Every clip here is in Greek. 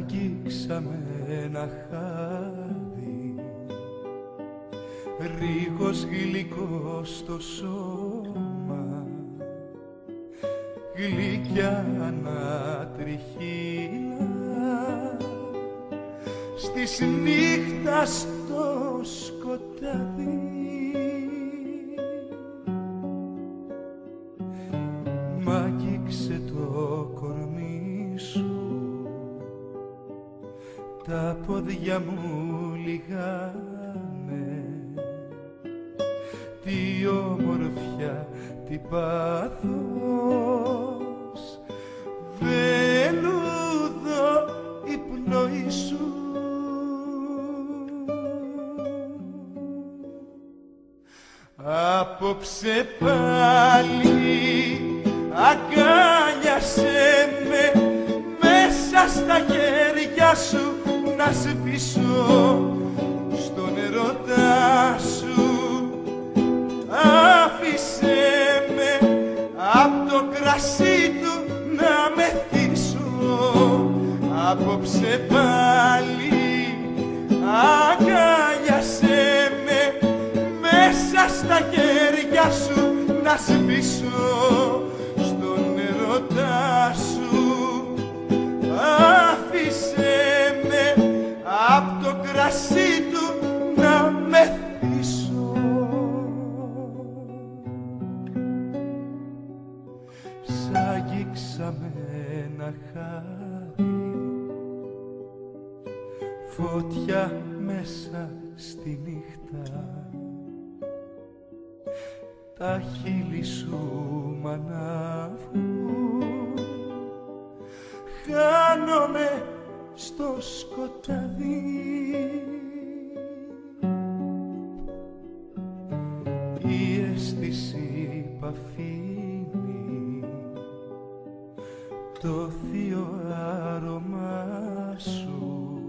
αγγίξαμε ένα χάδι, ρίγος γλυκό στο σώμα, γλυκιά ανατριχύλα, στις νύχτας το σκοτάδι. Μ' αγγίξε το κορμί σου, τα πόδια μου λιγάνε, τι όμορφια, τι πάθος, βελούδο η πνοή σου. Απόψε πάλι αγκάλιασέ με, μέσα στα χέρια σου να σβήσω, στον ερωτά σου. Άφησέ με απ' το κρασί του να μεθύσω. Απόψε πάλι αγκάλιασέ με, μέσα στα χέρια σου να σβήσω, στον ερωτά σου. Άφησέ με απ' το κρασί του να μεθύσω. Σ' αγγίξαμε ένα χάδι, φωτιά μέσα στη νύχτα, τα χείλη σου μ' ανάβουν, χάνομαι στο σκοτάδι. Η αίσθηση π' αφήνει το θείο άρωμά σου,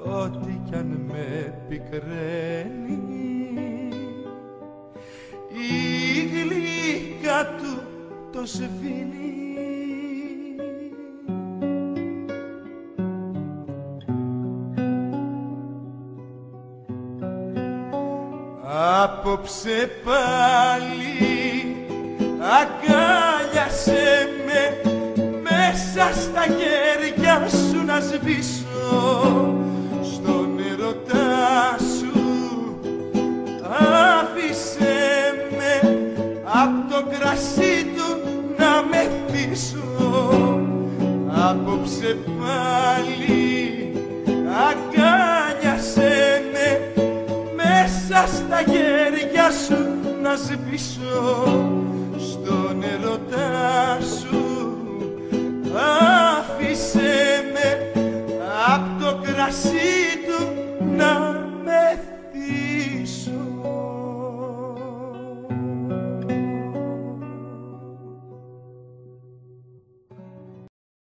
ό,τι κι αν με πικραίνει η γλύκα του το σβήνει. Απόψε πάλι αγκάλιασέ με, μέσα στα χέρια σου να σβήσω, στον ερωτά σου. Άφησέ με απ' το κρασί του να μεθύσω. Απόψε πάλι αγκάλιασέ με, μέσα στα χέρια σου να σβήσω,